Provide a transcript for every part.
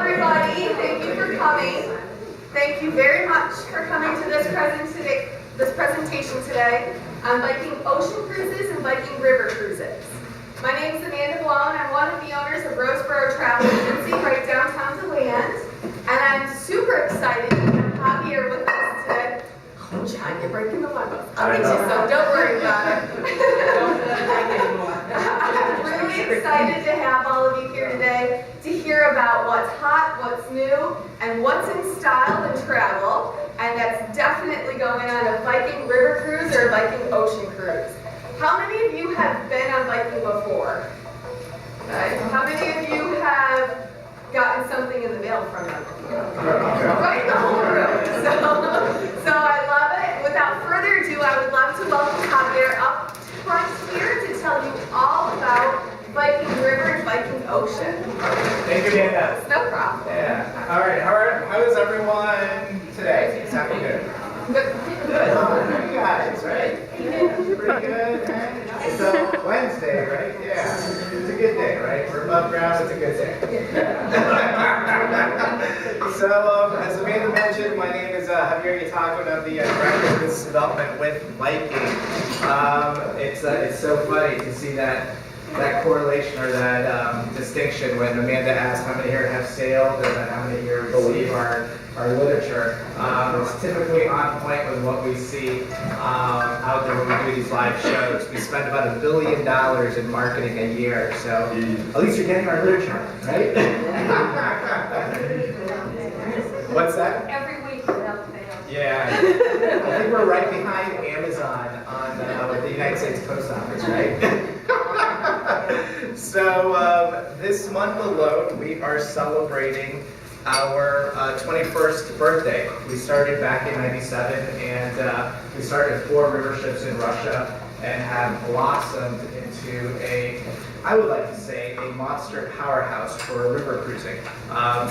everybody. Thank you for coming. Thank you very much for coming to this presentation today on Viking Ocean Cruises and Viking River Cruises. My name is Amanda Blone. I'm one of the owners of Roseborough Travel Agency right downtown Deland. And I'm super excited to have Javier with us today. Oh, John, you're breaking the levels. I'll get you some. Don't worry about it. I'm really excited to have all of you here today to hear about what's hot, what's new, and what's in style in travel. And that's definitely going on a Viking River Cruise or a Viking Ocean Cruise. How many of you have been on Viking before? Okay. How many of you have gotten something in the mail from them? Right, the whole room. So I love it. Without further ado, I would love to welcome Javier up front here to tell you all about Viking River and Viking Ocean. Thank you, Amanda. No problem. Yeah. All right. How is everyone today? Happy good. Good. Good. You guys, right? Pretty good. Right? It's Wednesday, right? Yeah. It's a good day, right? We're above ground. It's a good day. So, as Amanda mentioned, my name is Javier Yataco, and I'm the Director of Business Development with Viking. It's so funny to see that correlation or that distinction when Amanda asked how many here have sailed and then how many here receive our literature. It's typically on point with what we see out there when we do these live shows. We spend about $1 billion in marketing a year, so at least you're getting our literature, right? What's that? Every week without fail. Yeah, I think we're right behind Amazon with the United States Post Office, right? So this month alone, we are celebrating our 21st birthday. We started back in '97, and we started 4 river ships in Russia and have blossomed into I would like to say, a monster powerhouse for river cruising.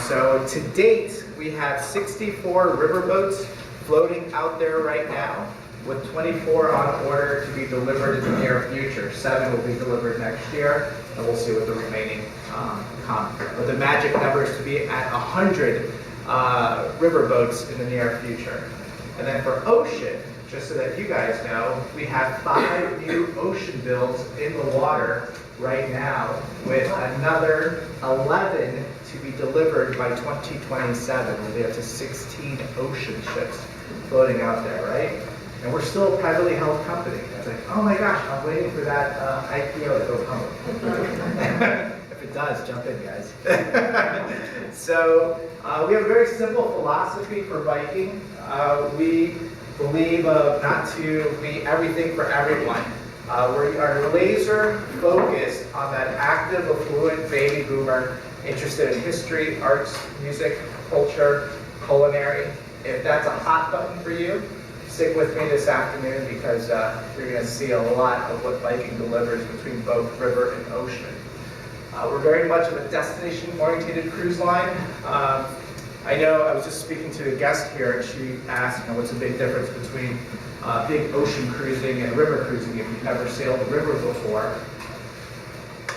So to date, we have 64 riverboats floating out there right now, with 24 on order to be delivered in the near future. 7 will be delivered next year, and we'll see what the remaining come. But the magic number is to be at 100 riverboats in the near future. And then for ocean, just so that you guys know, we have 5 new ocean builds in the water right now, with another 11 to be delivered by 2027. We'll be up to 16 ocean ships floating out there, right? And we're still a privately held company. It's like, oh my gosh, I'm waiting for that IPO to go public. If it does, jump in, guys. So we have a very simple philosophy for Viking. We believe not to be everything for everyone. We are laser focused on that active, affluent baby boomer interested in history, arts, music, culture, culinary. If that's a hot button for you, stick with me this afternoon, because you're going to see a lot of what Viking delivers between both river and ocean. We're very much of a destination-oriented cruise line. I know I was just speaking to a guest here, and she asked, what's the big difference between big ocean cruising and river cruising if you've never sailed a river before.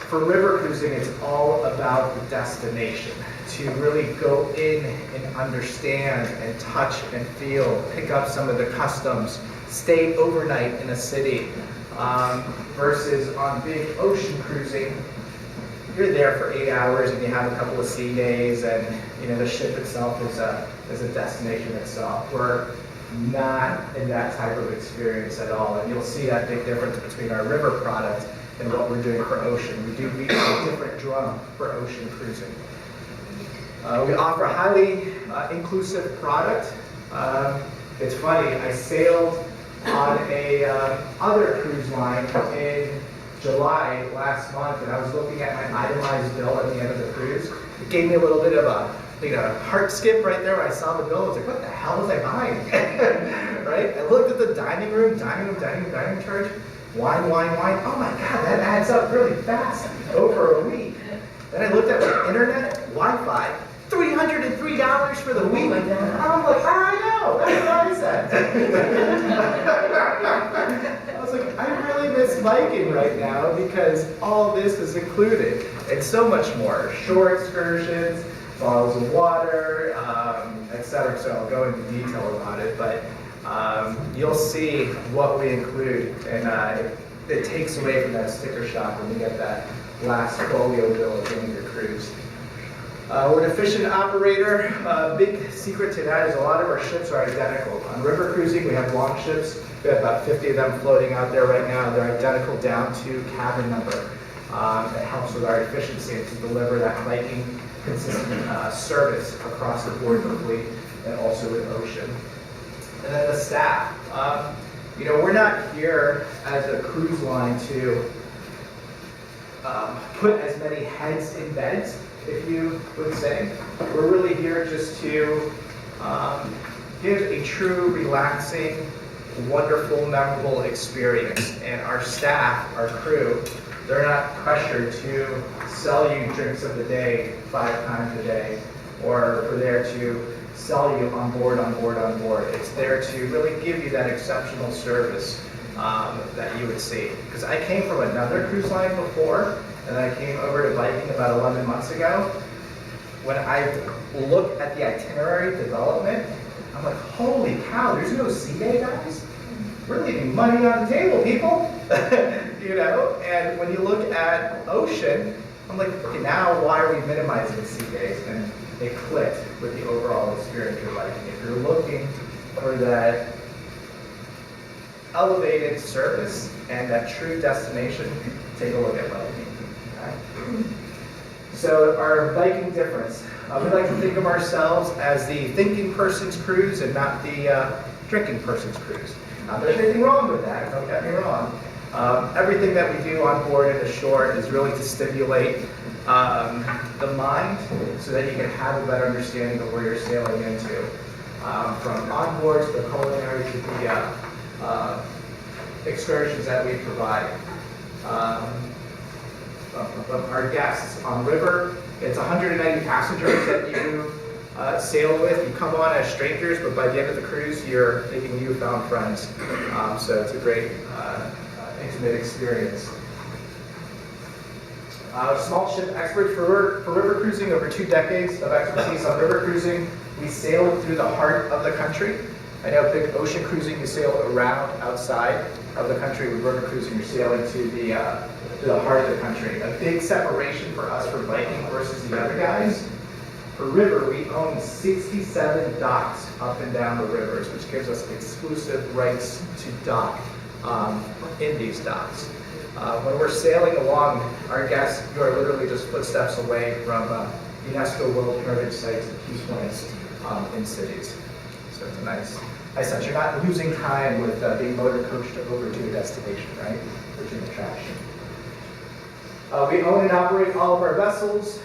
For river cruising, it's all about the destination. To really go in and understand and touch and feel, pick up some of the customs, stay overnight in a city, versus on big ocean cruising, you're there for 8 hours and you have a couple of sea days, and the ship itself is a destination itself. We're not in that type of experience at all, and you'll see that big difference between our river product and what we're doing for ocean. We do beat a different drum for ocean cruising. We offer a highly inclusive product. It's funny, I sailed on a other cruise line in July last month, and I was looking at my itemized bill at the end of the cruise. It gave me a little bit of a heart skip right there when I saw the bill. I was like, what the hell was I buying? Right? I looked at the dining room charge, wine. Oh my God, that adds up really fast over a week. Then I looked at my internet, Wi-Fi, $303 for the week. I'm like, I know, that's what I said. I was like, I really miss Viking right now, because all this is included and so much more. Shore excursions, bottles of water, etc. So I'll go into detail about it, but you'll see what we include, and it takes away from that sticker shock when you get that last folio bill at the end of your cruise. We're an efficient operator. Big secret to that is a lot of our ships are identical. On river cruising, we have long ships. We have about 50 of them floating out there right now. They're identical down to cabin number. It helps with our efficiency and to deliver that Viking consistent service across the board of the fleet and also with Ocean. And then the staff. We're not here as a cruise line to put as many heads in beds, if you would say. We're really here just to give a true, relaxing, wonderful, memorable experience. And our staff, our crew, they're not pressured to sell you drinks of the day 5 times a day, or for there to sell you on board. It's there to really give you that exceptional service that you would see. Because I came from another cruise line before, and then I came over to Viking about 11 months ago. When I look at the itinerary development, I'm like, holy cow, there's no sea day, guys? We're leaving money on the table, people. And when you look at Ocean, I'm like, okay, now why are we minimizing sea days? And it clicked with the overall experience you're liking. If you're looking for that elevated service and that true destination, take a look at Viking. Okay? So our Viking difference. We like to think of ourselves as the thinking person's cruise and not the drinking person's cruise. Not that there's anything wrong with that, don't get me wrong. Everything that we do on board and ashore is really to stimulate the mind so that you can have a better understanding of where you're sailing into. From on board to the culinary to the excursions that we provide. Our guests on river, it's 190 passengers that you sail with. You come on as strangers, but by the end of the cruise, you're making newfound friends. So it's a great intimate experience. Small ship experts for river cruising, over 2 decades of expertise on river cruising. We sail through the heart of the country. I know big ocean cruising, you sail around outside of the country. With river cruising, you're sailing to the heart of the country. A big separation for us for Viking versus the other guys. For river, we own 67 docks up and down the rivers, which gives us exclusive rights to dock in these docks. When we're sailing along, our guests, you are literally just footsteps away from UNESCO World Heritage Sites and key points in cities. So it's a nice sense. You're not losing time with being motor coached over to a destination, right? Which is an attraction. We own and operate all of our vessels.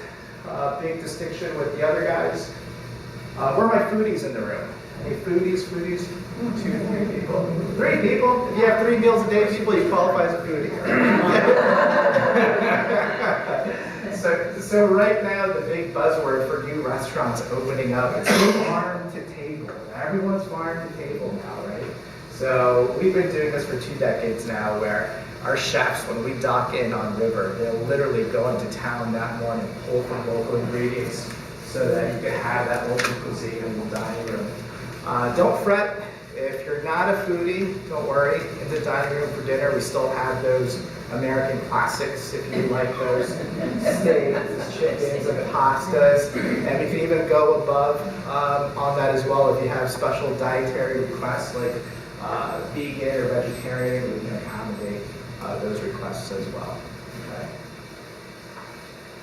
Big distinction with the other guys. Where are my foodies in the room? Any foodies? 2, 3 people. 3 people? If you have 3 meals a day, people, you qualify as a foodie. So right now, the big buzzword for new restaurants opening up is farm to table. Everyone's farm to table now, right? So we've been doing this for 2 decades now, where our chefs, when we dock in on river, they'll literally go into town that morning, pull from local ingredients, so that you can have that local cuisine in the dining room. Don't fret. If you're not a foodie, don't worry. In the dining room for dinner, we still have those American classics, if you like those steaks, chickens, and pastas. And we can even go above on that as well if you have special dietary requests like vegan or vegetarian. We can accommodate those requests as well. Okay.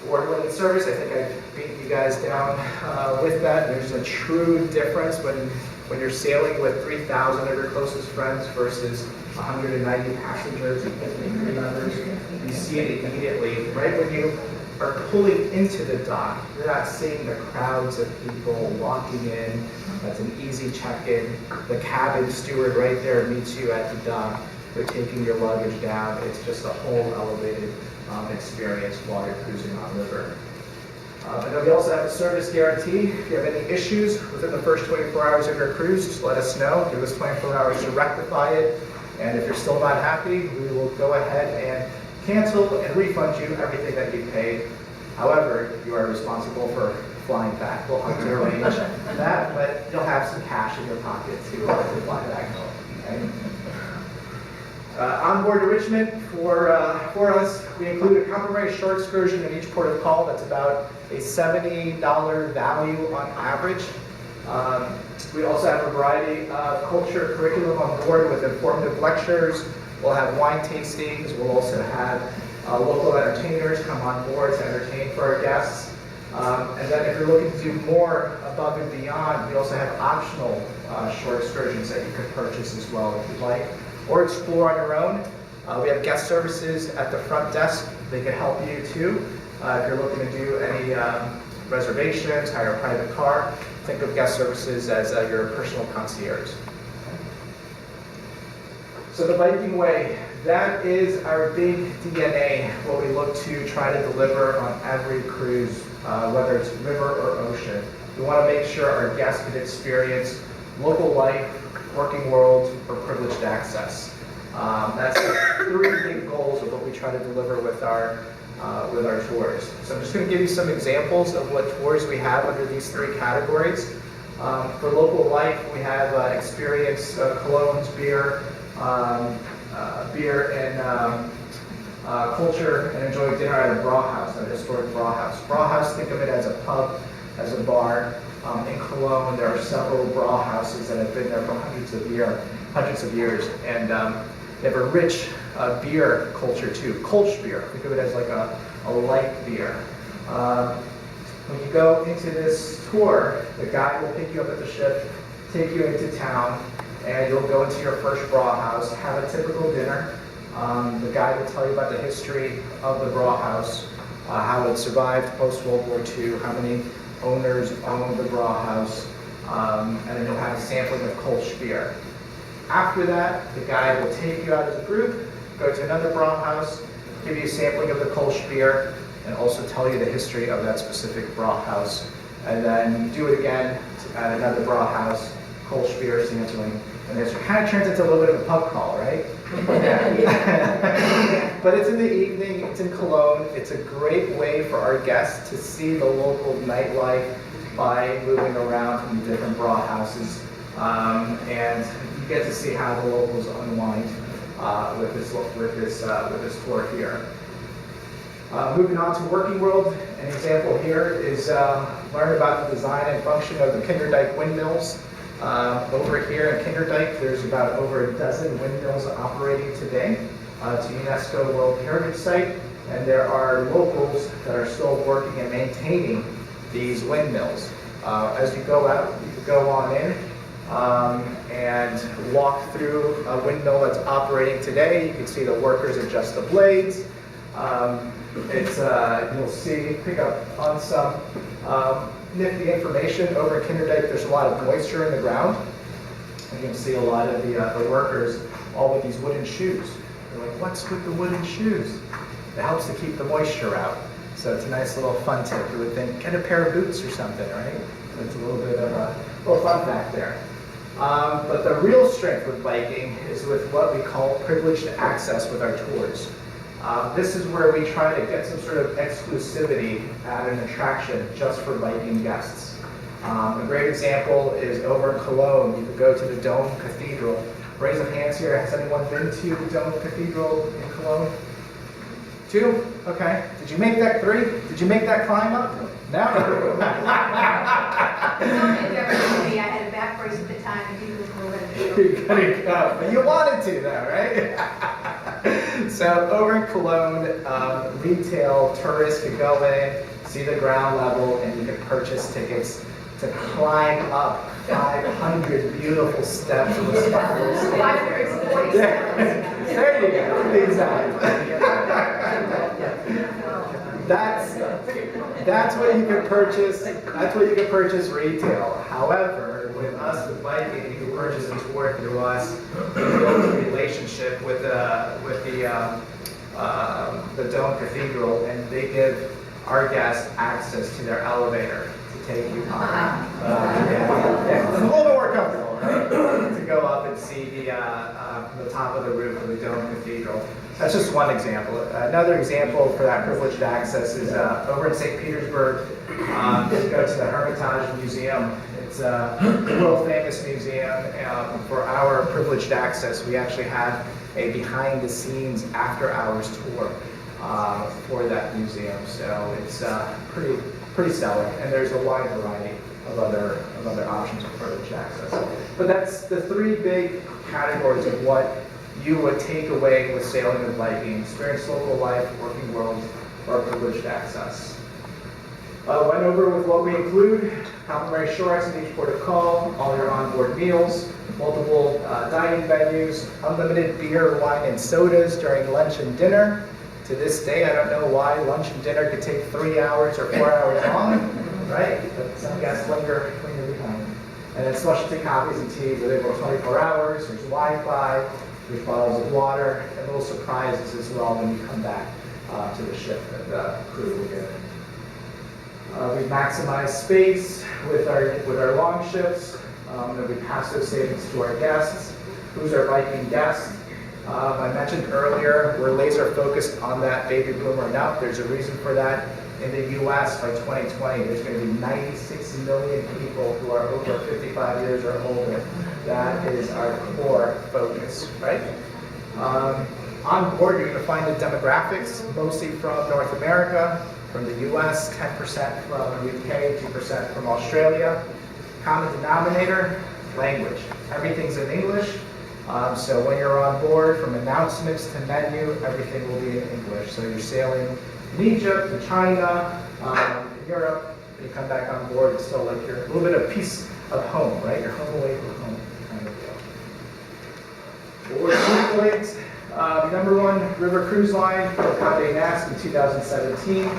Award-winning service, I think I beat you guys down with that. There's a true difference when you're sailing with 3,000 of your closest friends versus 190 passengers and 50 crew members. You see it immediately. Right when you are pulling into the dock, you're not seeing the crowds of people walking in. That's an easy check-in. The cabin steward right there meets you at the dock. They're taking your luggage down. It's just a whole elevated experience while you're cruising on river. I know we also have a service guarantee. If you have any issues within the first 24 hours of your cruise, just let us know. Give us 24 hours to rectify it. And if you're still not happy, we will go ahead and cancel and refund you everything that you paid. However, you are responsible for flying back. We'll have to arrange that, but you'll have some cash in your pocket to fly back home. Okay? Onboard enrichment for us, we include a complimentary shore excursion in each port of call. That's about a $70 value on average. We also have a variety of culture curriculum on board with informative lectures. We'll have wine tastings. We'll also have local entertainers come on board to entertain for our guests. And then if you're looking to do more above and beyond, we also have optional shore excursions that you can purchase as well if you'd like, or explore on your own. We have guest services at the front desk. They can help you too. If you're looking to do any reservations, hire a private car, think of guest services as your personal concierge. So the Viking Way, that is our big DNA, what we look to try to deliver on every cruise, whether it's river or ocean. We want to make sure our guests can experience local life, working world, or privileged access. That's the three big goals of what we try to deliver with our tours. So I'm just going to give you some examples of what tours we have under these three categories. For local life, we have experience colognes, beer and culture, and enjoy dinner at a brauhaus, a historic brauhaus. Brauhaus, think of it as a pub, as a bar. In Cologne, there are several brauhauses that have been there for hundreds of years, and they have a rich beer culture too. Kolsch beer, think of it as like a light beer. When you go into this tour, the guide will pick you up at the ship, take you into town, and you'll go into your first brauhaus, have a typical dinner. The guide will tell you about the history of the brauhaus, how it survived post-World War II, how many owners owned the brauhaus, and then you'll have a sampling of Kolsch beer. After that, the guide will take you out as a group, go to another brauhaus, give you a sampling of the Kolsch beer, and also tell you the history of that specific brauhaus. And then you do it again at another brauhaus, Kolsch beer sampling, and this kind of turns into a little bit of a pub crawl, right? But it's in the evening, it's in Cologne. It's a great way for our guests to see the local nightlife by moving around from the different brauhauses. And you get to see how the locals unwind with this tour here. Moving on to Working World, an example here is learn about the design and function of the Kinderdijk windmills. Over here in Kinderdijk, there's about over a dozen windmills operating today. It's a UNESCO World Heritage Site, and there are locals that are still working and maintaining these windmills. As you go out, you can go on in and walk through a windmill that's operating today. You can see the workers adjust the blades. You'll pick up on some nifty information. Over in Kinderdijk, there's a lot of moisture in the ground. And you can see a lot of the workers all with these wooden shoes. You're like, what's with the wooden shoes? It helps to keep the moisture out. So it's a nice little fun tip. You would think, get a pair of boots or something, right? So it's a little bit of a little fun fact there. But the real strength with Viking is with what we call privileged access with our tours. This is where we try to get some sort of exclusivity at an attraction just for Viking guests. A great example is over in Cologne. You could go to the Dome Cathedral. Raise of hands here. Has anyone been to the Dome Cathedral in Cologne? 2? Okay. Did you make that 3? Did you make that climb up? No? I had a back brace at the time and people were going to go. But you wanted to though, right? So over in Cologne, retail tourists could go in, see the ground level, and you can purchase tickets to climb up 500 beautiful steps of the spirals. 540 steps. There you go. Exactly. That's what you can purchase. That's what you can purchase retail. However, with us, with Viking, you can purchase a tour through us. You build a relationship with the Dome Cathedral, and they give our guests access to their elevator to take you up. It's a little bit more comfortable, right? To go up and see the top of the roof of the Dome Cathedral. That's just one example. Another example for that privileged access is over in St. Petersburg. You go to the Hermitage Museum. It's a world famous museum. For our privileged access, we actually have a behind the scenes after hours tour for that museum. So it's pretty stellar, and there's a wide variety of other options for privileged access. But that's the three big categories of what you would take away with sailing with Viking: experience local life, working world, or privileged access. Went over with what we include: complimentary shore ice in each port of call, all your onboard meals, multiple dining venues, unlimited beer, wine, and sodas during lunch and dinner. To this day, I don't know why lunch and dinner could take 3 hours or 4 hours long, right? But some guests linger behind. And then specialty coffees and teas that over 24 hours. There's Wi-Fi, there's bottles of water, and little surprises as well when you come back to the ship that the crew will get. We maximize space with our long ships, and we pass those savings to our guests. Who's our Viking guest? I mentioned earlier, we're laser focused on that baby boomer and up. There's a reason for that. In the U.S. by 2020, there's going to be 96 million people who are over 55 years or older. That is our core focus, right? On board, you're going to find the demographics, mostly from North America, from the U.S., 10% from the UK, 2% from Australia. Common denominator, language. Everything's in English. So when you're on board, from announcements to menu, everything will be in English. So you're sailing in Egypt, in China, in Europe, and you come back on board, it's still like you're a little bit of piece of home, right? You're home away from home kind of deal. We're #1 river cruise line for Condé Nast in 2017.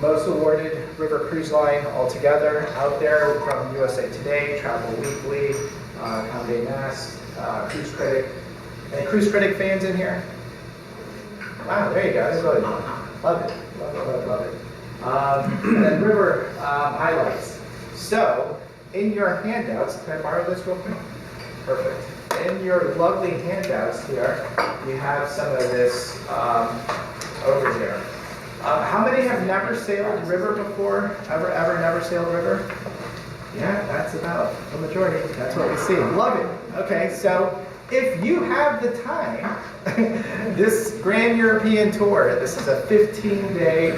Most awarded river cruise line altogether out there from USA Today, Travel Weekly, Condé Nast, Cruise Critic. Any Cruise Critic fans in here? Wow, there you go. That's really fun. Love it. Love it. And then river highlights. So, in your handouts, can I borrow this real quick? Perfect. In your lovely handouts here, we have some of this over here. How many have never sailed river before? Ever never sailed river? Yeah, that's about the majority. That's what we see. Love it. Okay, so if you have the time, this Grand European Tour, this is a 15-day,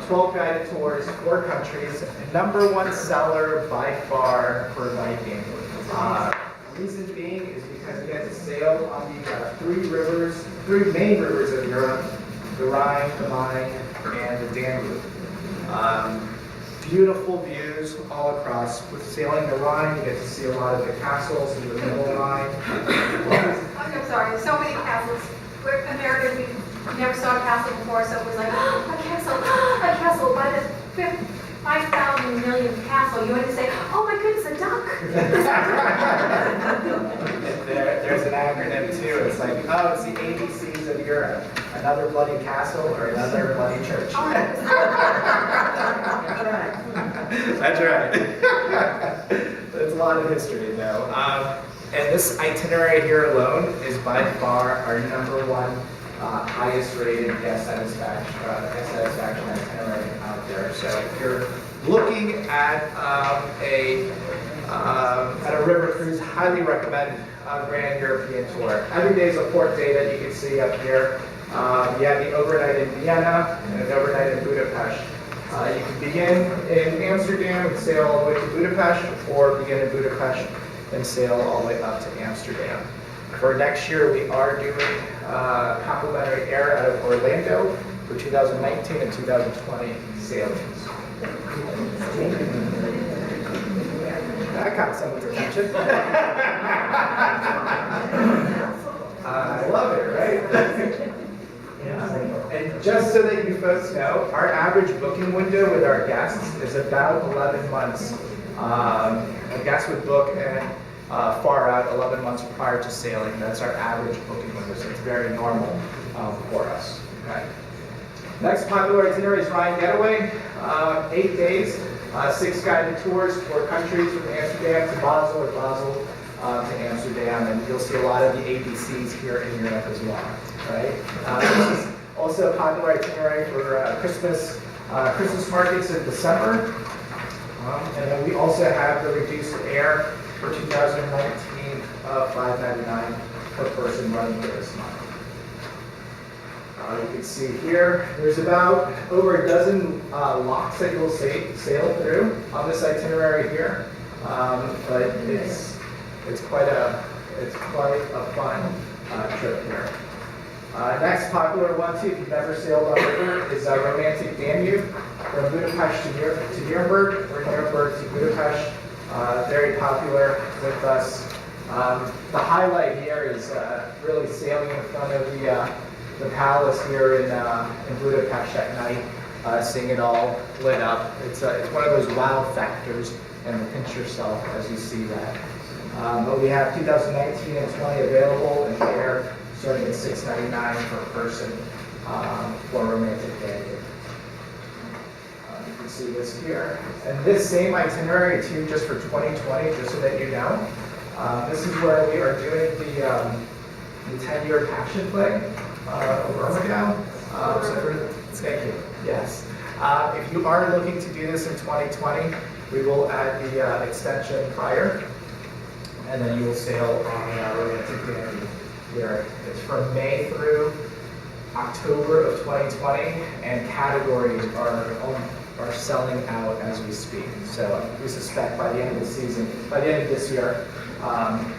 12 guided tours, 4 countries, #1 seller by far for Viking. Reason being is because you get to sail on the 3 main rivers of Europe: the Rhine, the Main, and the Danube. Beautiful views all across. With sailing the Rhine, you get to see a lot of the castles in the middle Rhine. I'm sorry, there's so many castles. We're Americans, we never saw a castle before, so it was like, oh, a castle by the 5,000 millionth castle. You want to say, oh my goodness, a duck. There's an acronym too. It's like, oh, it's the ABCs of Europe. Another bloody castle or another bloody church. That's right. There's a lot of history though. And this itinerary here alone is by far our #1 highest rated guest satisfaction itinerary out there. So if you're looking at a river cruise, highly recommend Grand European Tour. Every day is a port day that you can see up here. You have the overnight in Vienna and an overnight in Budapest. You can begin in Amsterdam and sail all the way to Budapest, or begin in Budapest and sail all the way up to Amsterdam. For next year, we are doing complimentary air out of Orlando for 2019 and 2020 sailings. That caught someone's attention. I love it, right? And just so that you folks know, our average booking window with our guests is about 11 months. A guest would book and far out 11 months prior to sailing. That's our average booking window, so it's very normal for us. Okay. Next popular itinerary is Rhine Getaway. 8 days, 6 guided tours, 4 countries from Amsterdam to Basel or Basel to Amsterdam, and you'll see a lot of the ABCs here in Europe as well, right? This is also a popular itinerary for Christmas markets in December. And then we also have the reduced air for 2019 of $5.99 per person running for this month. You can see here, there's about over a dozen locks that you'll sail through on this itinerary here. But it's quite a fun trip here. Next popular one too, if you've never sailed on the river, is Romantic Danube from Budapest to Nuremberg, or Nuremberg to Budapest. Very popular with us. The highlight here is really sailing in front of the palace here in Budapest at night, seeing it all lit up. It's one of those wow factors, and pinch yourself as you see that. But we have 2019 and 20 available in the air, starting at $6.99 per person for Romantic Danube. You can see this here. And this same itinerary too, just for 2020, just so that you know. This is where we are doing the 10-year passion play over Armageddon. Thank you. Yes. If you are looking to do this in 2020, we will add the extension prior, and then you will sail on Romantic Danube here. It's from May through October of 2020, and categories are selling out as we speak. So we suspect by the end of the season, by the end of this year,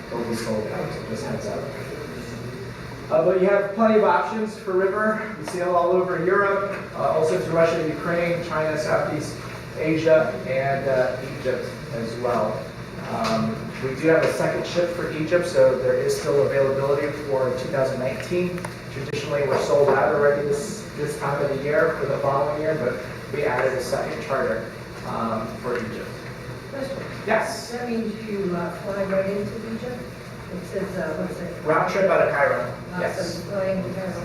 it'll be sold out. So just heads up. But you have plenty of options for river. We sail all over Europe, also to Russia, Ukraine, China, Southeast Asia, and Egypt as well. We do have a second ship for Egypt, so there is still availability for 2019. Traditionally, we're sold out already this time of the year for the following year, but we added a second charter for Egypt. Question. Yes? That means you fly right into Egypt? It says, what's it? Round trip out of Cairo. Yes. So flying to Cairo.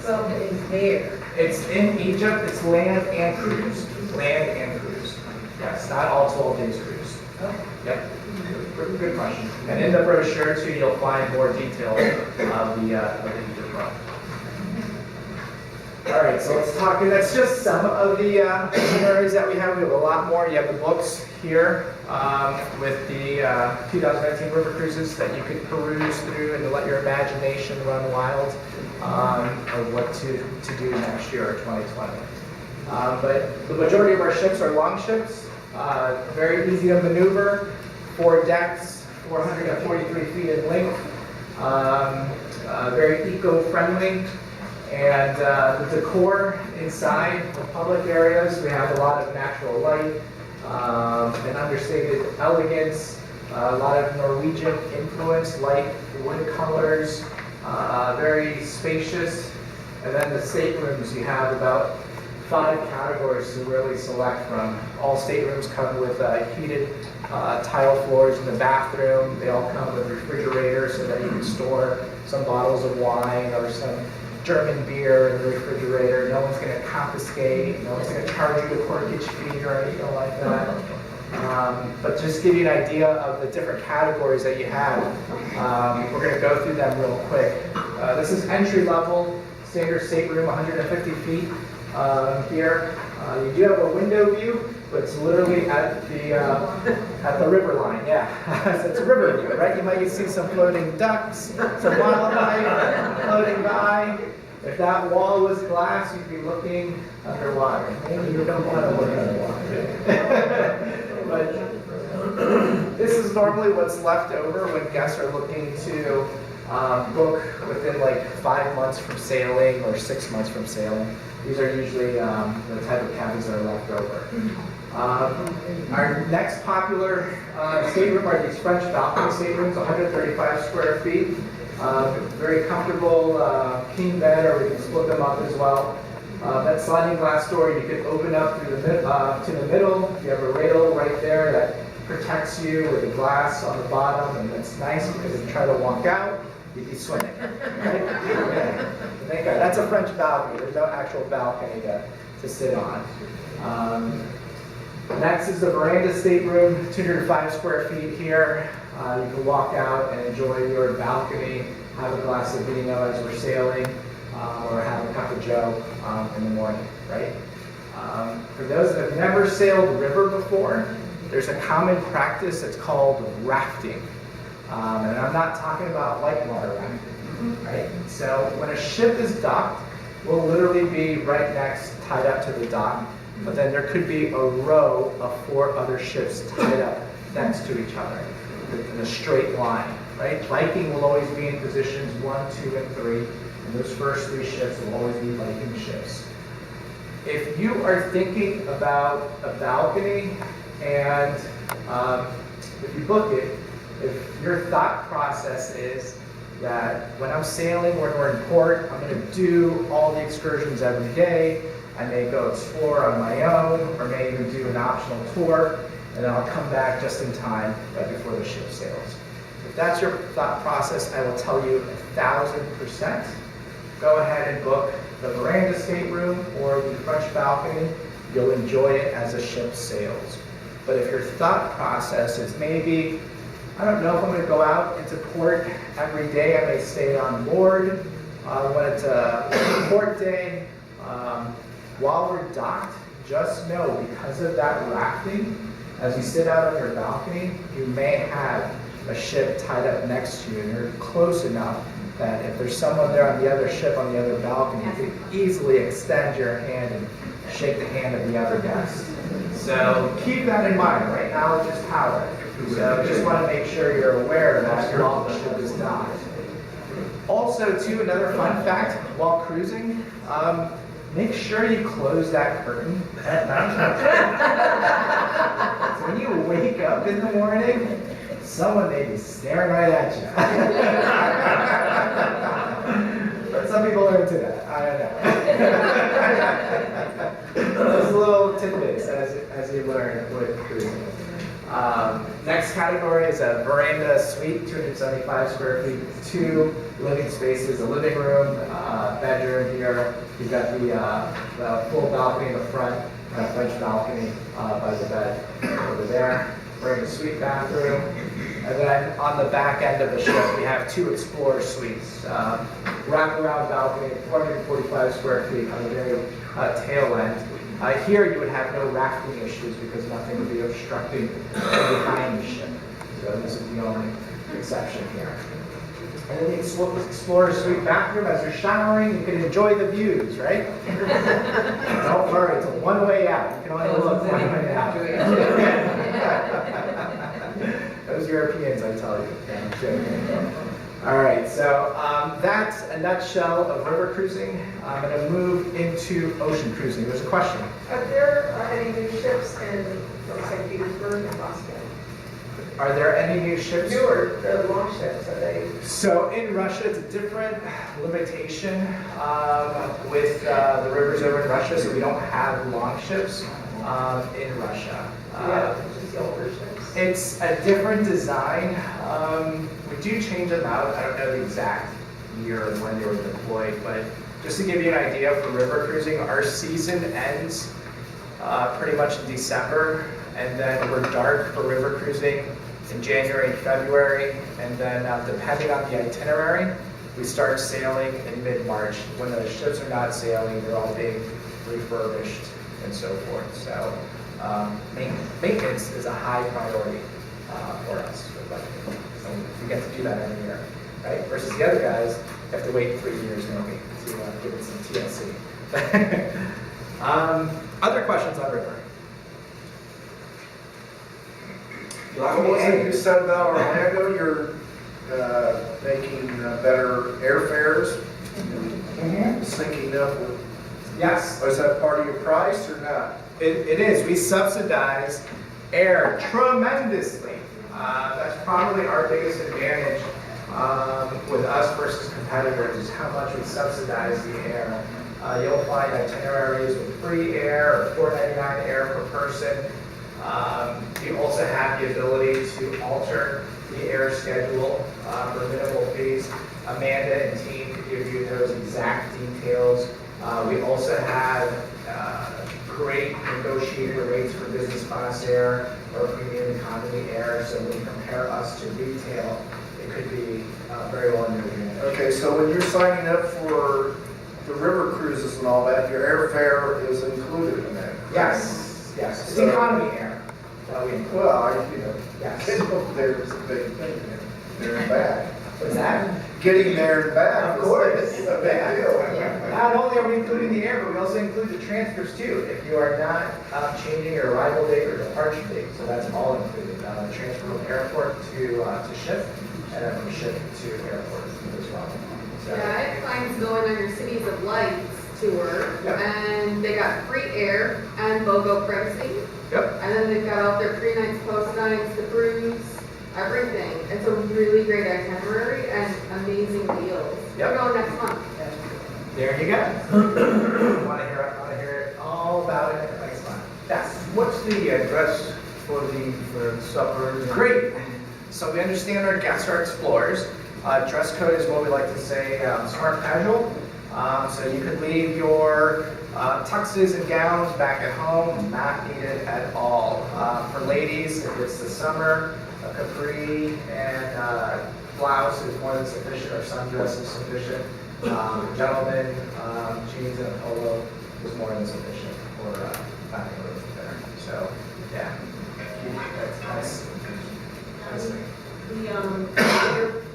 12 days there. It's in Egypt. It's land and cruise. Land and cruise. Yes, not all 12 days cruise. Okay. Yep. Good question. And in the brochure too, you'll find more detail of the Egypt run. All right, so let's talk. And that's just some of the itineraries that we have. We have a lot more. You have the books here with the 2019 river cruises that you can peruse through and to let your imagination run wild of what to do next year or 2020. But the majority of our ships are long ships, very easy to maneuver, 4 decks, 443 feet in length, very eco-friendly. And the decor inside the public areas, we have a lot of natural light, an understated elegance, a lot of Norwegian influence, light wood colors, very spacious. And then the staterooms, you have about 5 categories to really select from. All staterooms come with heated tile floors in the bathroom. They all come with refrigerators so that you can store some bottles of wine or some German beer in the refrigerator. No one's going to confiscate. No one's going to charge you a corkage fee or anything like that. But just give you an idea of the different categories that you have. We're going to go through them real quick. This is entry level, standard stateroom, 150 feet here. You do have a window view, but it's literally at the river line. Yeah, so it's a river view, right? You might see some floating ducks, some wildlife floating by. If that wall was glass, you'd be looking underwater. Maybe you don't want to look underwater. But this is normally what's left over when guests are looking to book within like 5 months from sailing or 6 months from sailing. These are usually the type of cabins that are left over. Our next popular stateroom are these French balcony staterooms, 135 square feet. Very comfortable king bed, or we can split them up as well. That sliding glass door you can open up through to the middle. You have a rail right there that protects you with the glass on the bottom, and that's nice because if you try to walk out, you'd be swimming. Right? Thank God. That's a French balcony. There's no actual balcony to sit on. Next is the veranda stateroom, 205 square feet here. You can walk out and enjoy your balcony, have a glass of vino as we're sailing, or have a cup of joe in the morning, right? For those that have never sailed the river before, there's a common practice that's called rafting. And I'm not talking about whitewater rafting, right? So when a ship is docked, we'll literally be right next, tied up to the dock, but then there could be a row of 4 other ships tied up next to each other in a straight line, right? Viking will always be in positions 1, 2, and 3, and those first 3 ships will always be Viking ships. If you are thinking about a balcony and if you book it, if your thought process is that when I'm sailing, when we're in port, I'm going to do all the excursions every day, I may go explore on my own, or may even do an optional tour, and then I'll come back just in time right before the ship sails. If that's your thought process, I will tell you 1,000%. Go ahead and book the veranda stateroom or the French balcony. You'll enjoy it as the ship sails. But if your thought process is maybe, I don't know if I'm going to go out into port every day, I may stay on board when it's a port day. While we're docked, just know because of that rafting, as you sit out on your balcony, you may have a ship tied up next to you, and you're close enough that if there's someone there on the other ship, on the other balcony, you can easily extend your hand and shake the hand of the other guest. So keep that in mind. Right now, it's just power. So just want to make sure you're aware of that while the ship is docked. Also, too, another fun fact while cruising, make sure you close that curtain at night. So when you wake up in the morning, someone may be staring right at you. But some people are into that. I don't know. Those little tidbits as you learn with cruising. Next category is a veranda suite, 275 square feet, 2 living spaces, a living room, bedroom here. You've got the full balcony in the front, and a French balcony by the bed over there. Veranda suite bathroom. And then on the back end of the ship, we have 2 Explorer suites. Wraparound balcony, 445 square feet on the very tail end. Here you would have no rafting issues because nothing would be obstructing behind the ship. So this is the only exception here. And then the Explorer Suite bathroom, as you're showering, you can enjoy the views, right? Don't worry, it's a one-way out. You can only look one way out. Those Europeans, I tell you. I'm joking. All right, so that's a nutshell of river cruising. I'm going to move into ocean cruising. There's a question. Are there any new ships in St. Petersburg and Moscow? Are there any new ships? Newer, the long ships, are they? So in Russia, it's a different limitation with the rivers over in Russia, so we don't have long ships in Russia. Yeah, just the older ships. It's a different design. We do change them out. I don't know the exact year of when they were deployed, but just to give you an idea for river cruising, our season ends pretty much in December, and then we're dark for river cruising in January and February, and then depending on the itinerary, we start sailing in mid-March. When the ships are not sailing, they're all being refurbished and so forth. So maintenance is a high priority for us. So we get to do that every year, right? Versus the other guys, you have to wait 3 years maybe to give it some TLC. Other questions on river? You said about Orlando, you're making better airfares, syncing up with. Yes. Was that part of your price or not? It is. We subsidize air tremendously. That's probably our biggest advantage with us versus competitors is how much we subsidize the air. You'll find itineraries with free air or $4.99 air per person. You also have the ability to alter the air schedule for minimal fees. Amanda and team can give you those exact details We also have great negotiated rates for business class air or premium economy air. So when you compare us to retail, it could be very well in your advantage. Okay, so when you're signing up for the river cruises and all that, your airfare is included in that? correct? Yes, yes. It's So- economy air. that we include. Well, Yes. there's a big thing there and back. What's that? Getting there and back. Of course. is a big deal. Not only are we including the air, but we also include the transfers too. If you are not changing your arrival date or departure date, so that's all included. Transfer from airport to ship, and then from ship to airport as well. So, Yeah, I had clients going on your Cities of Lights tour, Yep. and they got free air and BOGO pricing, Yep. and then they've got all their pre-nights, post-nights, the cruise, everything. It's a really great itinerary and amazing deals. Yep. We're going next month. There you go. Want to hear it all about it next month. Yes. What's the dress for supper? Great. So we understand our guests are explorers. Dress code is what we like to say, smart casual. So you could leave your tuxes and gowns back at home, not needed at all. For ladies, if it's the summer, a capri and blouse is more than sufficient, or sundress is sufficient. Gentlemen, jeans and a polo is more than sufficient for finding a roof there. So, yeah, that's nice. Nice thing.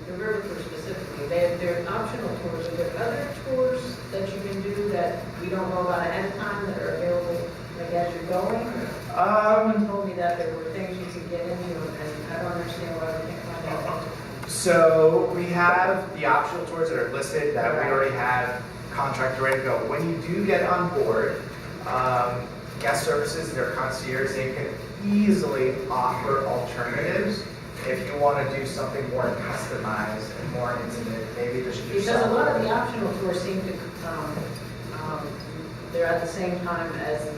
The river cruise specifically, they're optional tours. Are there other tours that you can do that we don't know about ahead of time that are available, like as you're going? Someone told me that there were things you could get into, and I don't understand why we can't find out. So we have the optional tours that are listed that we already have contracted ready to go. When you do get on board, guest services and their concierge, they can easily offer alternatives. If you want to do something more customized and more intimate, maybe just do Because a something. lot of the optional tours seem to, they're at the same time as the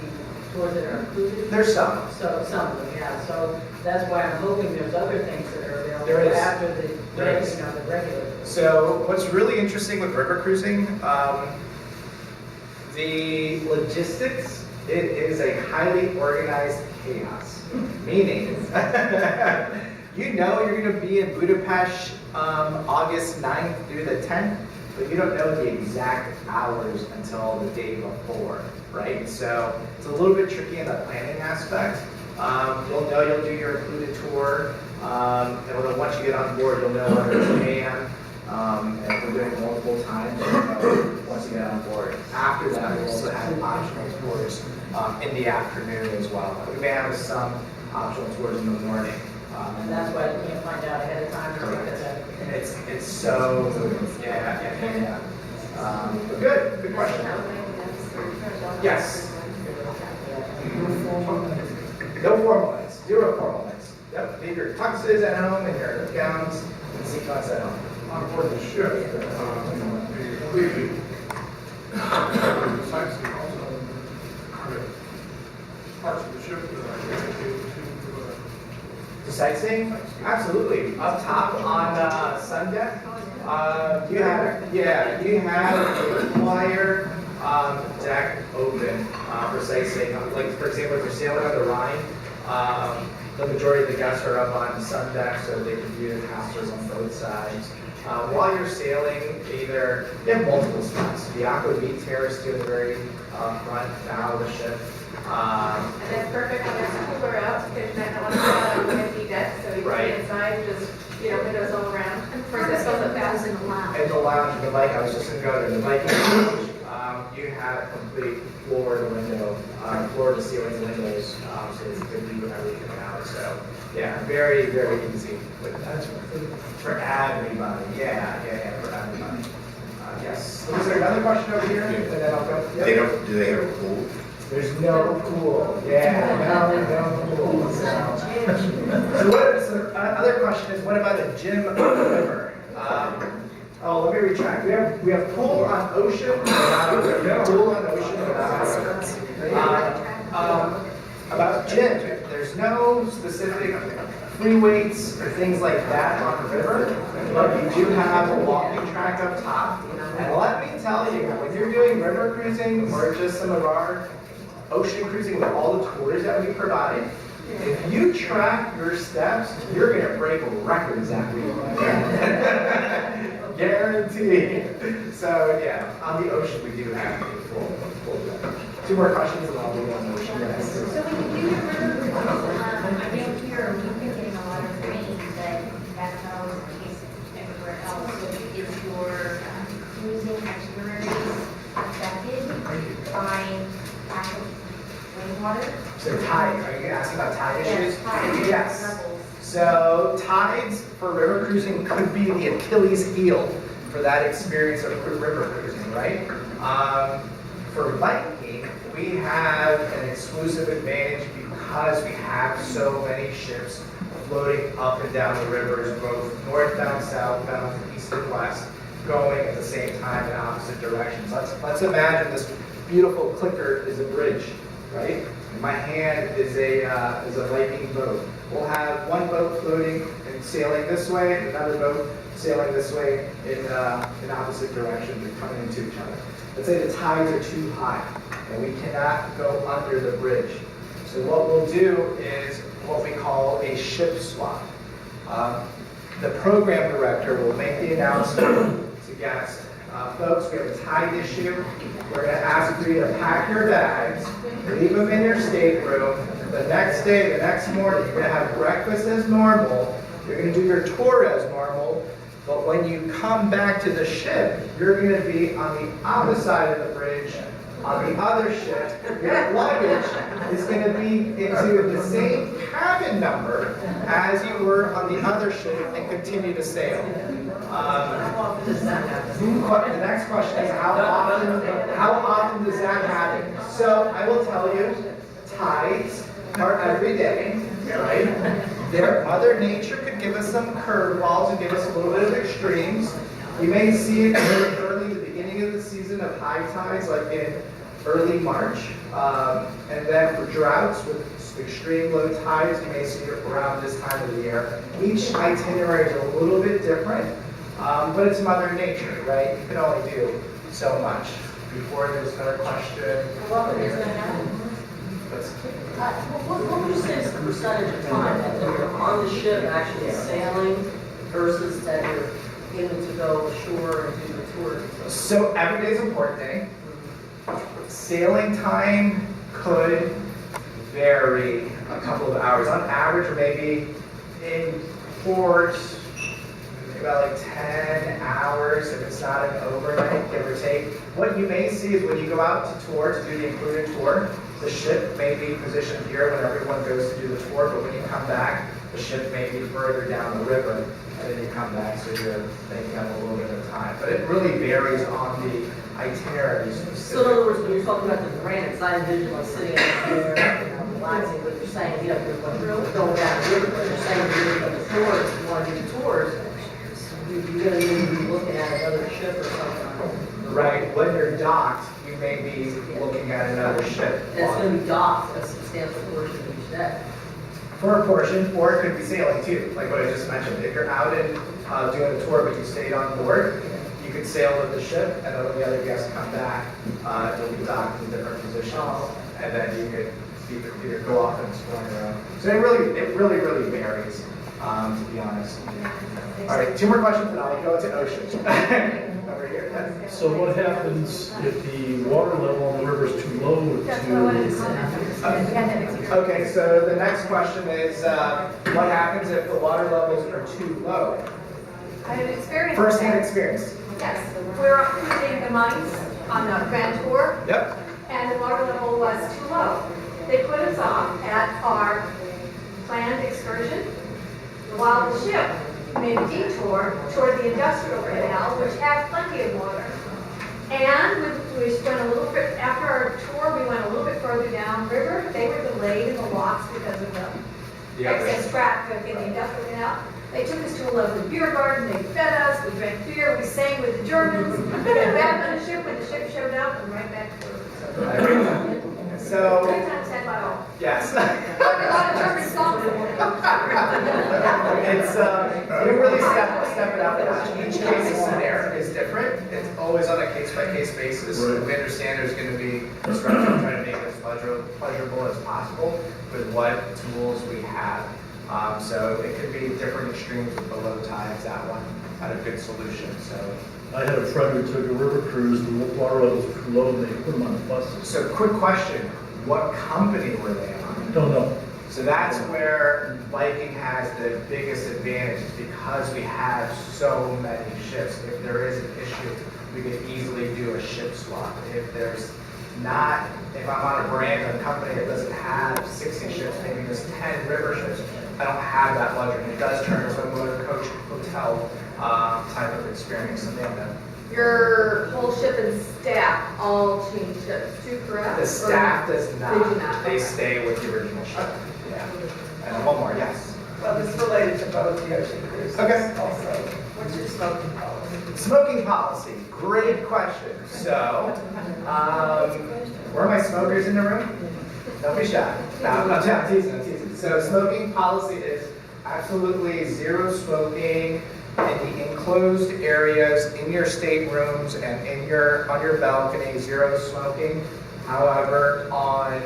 tours that are included. There's some. So, some of them, yeah. So that's why I'm hoping there's other things that are available There is. after the, There is. the regular. So what's really interesting with river cruising, the logistics, it is a highly organized chaos. Meaning, you know you're going to be in Budapest August 9th through the 10th, but you don't know the exact hours until the day before, right? So it's a little bit tricky in the planning aspect. You'll know you'll do your included tour, and then once you get on board, you'll know whether it's AM, and if we're doing it multiple times, you'll know once you get on board. After that, we'll also have optional tours in the afternoon as well. We may have some optional tours in the morning. And that's why you can't find out ahead of time. It's so, yeah. But good question. Yes. No formal nights, 0 formal nights. Yep, leave your tuxes at home and your gowns and sequins at home. On board the ship, completely. Besides the also, are there parts of the ship that are dedicated The sightseeing? Absolutely. Up top on sun deck, you have the entire deck open for sightseeing. Like, for example, if you're sailing on the Rhine, the majority of the guests are up on sun deck so they can view the castles on both sides. While you're sailing, you have multiple spots. The Aqua Beach Terrace to the very front bow of the ship. And it's perfect when there's a cooler out, because you might not want to go out on the empty deck, so you can Right. be inside, just, windows all around. And for this goes up as in the lounge. In the lounge, the Viking, I was just going to go there, the Viking Lounge, you have complete floor to window, floor to ceiling windows, so it's a good view of everything out. So, yeah, very, very easy with that. For everybody, yeah, for everybody. Yes. Was there another question over here? And then I'll go. Yep. Do they have a pool? There's no pool. Yeah, no pool. So other question is, what about a gym on the river? Let me retract. We have pool on ocean, not on river. Pool on ocean, but not on river. About gym, there's no specific free weights or things like that on the river. but you do have a walking track up top. And let me tell you, when you're doing river cruising or just some of our ocean cruising with all the tours that we provide, if you track your steps, you're gonna break records that week. Guaranteed. So yeah, on the ocean we do have a full. Two more questions and I'll move on to ocean. Yes. So when you do your river cruises, I know here we've been getting a lot of rain, but that's not always the case everywhere else. So is your cruising itineraries affected by lack of rainwater? So tide, are you asking about tide issues? Tide Yes. levels. So tides for river cruising could be the Achilles heel for that experience of river cruising, right? For Viking, we have an exclusive advantage because we have so many ships floating up and down the rivers, both northbound, southbound, east and west, going at the same time in opposite directions. Let's imagine this beautiful clicker is a bridge, right? In my hand is a Viking boat. We'll have one boat floating and sailing this way, and another boat sailing this way in opposite directions and coming into each other. Let's say the tides are too high and we cannot go under the bridge. So what we'll do is what we call a ship swap. The program director will make the announcement to guests. Folks, we have a tide issue. We're going to ask for you to pack your bags, leave them in your stateroom. The next day, the next morning, you're going to have breakfast as normal. You're going to do your tour as normal. But when you come back to the ship, you're going to be on the opposite side of the bridge. On the other ship, your luggage is going to be into the same cabin number as you were on the other ship and continue to sail. The next question is how often does that happen? So I will tell you, tides are every day, right? Mother Nature could give us some curveballs and give us a little bit of extremes. You may see it early, the beginning of the season of high tides, like in early March. And then for droughts with extreme low tides, you may see it around this time of the year. Each itinerary is a little bit different, but it's Mother Nature, right? You can only do so much. Before there's another question. What would you say is the percentage of time that you're on the ship actually sailing versus that you're able to go ashore and do the tour? So every day is an important day. Sailing time could vary a couple of hours. On average, or maybe in port, about like 10 hours if it's not an overnight, give or take. What you may see is when you go out to tour, to do the included tour, the ship may be positioned here when everyone goes to do the tour, but when you come back, the ship may be further down the river, and then you come back, so you're taking up a little bit of time. But it really varies on the itineraries. So in other words, when you're talking about the granite, I envision like sitting out there, relaxing, but you're saying, you're going down the river, but you're saying you're doing the tours, you want to do the tours, you're going to need to be looking at another ship or something. Right, when you're docked, you may be looking at another ship. That's going to be docked a substantial portion of each day. For a portion, or it could be sailing too, like what I just mentioned. If you're out and doing a tour, but you stayed on board, you could sail with the ship, and then when the other guests come back, you'll be docked in different positions, and then you could either go off and explore your own. So it really varies, to be honest. All right, two more questions, and I'll go to ocean. Over here. So what happens if the water level on the river is too low That's what I wanted to comment on. We had that experience. Okay, so the next question is, what happens if the water levels are too low? I had an experience. First-hand experience. Yes, we were cruising the mines on the Grand Tour, Yep. and the water level was too low. They put us off at our planned excursion while the ship made a detour toward the industrial canal, which had plenty of water. And we went a little bit, after our tour, we went a little bit further down river. They were delayed in the locks because of the excess traffic in the industrial canal. They took us to a lovely beer garden, they fed us, we drank beer, we sang with the Germans, we got back on the ship when the ship showed up, and right back to work. So, Good times had by all. yes. A lot of German songs. It's, you really step it up a notch. Each case scenario is different. It's always on a case-by-case basis. Right. We understand there's going to be instruction trying to make it as pleasurable as possible with what tools we have. So it could be different extremes with the low tides. That one had a good solution. So I had a friend who took a river cruise, and the water levels were low, and they put them on the buses. So quick question, what company were they on? Don't know. So that's where Viking has the biggest advantage, is because we have so many ships. If there is an issue, we could easily do a ship swap. If there's not, if I'm on a brand or a company that doesn't have 60 ships, maybe just 10 river ships, I don't have that luxury. It does turn into a motor coach hotel type of experience. Amanda. Your whole ship and staff all change ships too, correct? The staff does They do not. not, They okay. stay with the original ship. Yeah. And one more, yes. Well, it's related to both the ocean cruises. Okay. Also, what's your smoking policy? Smoking policy, great question. So, where are my smokers in the room? Don't be shy. No, I'm teasing. So smoking policy is absolutely zero smoking in the enclosed areas, in your staterooms, and on your balcony, zero smoking. However, on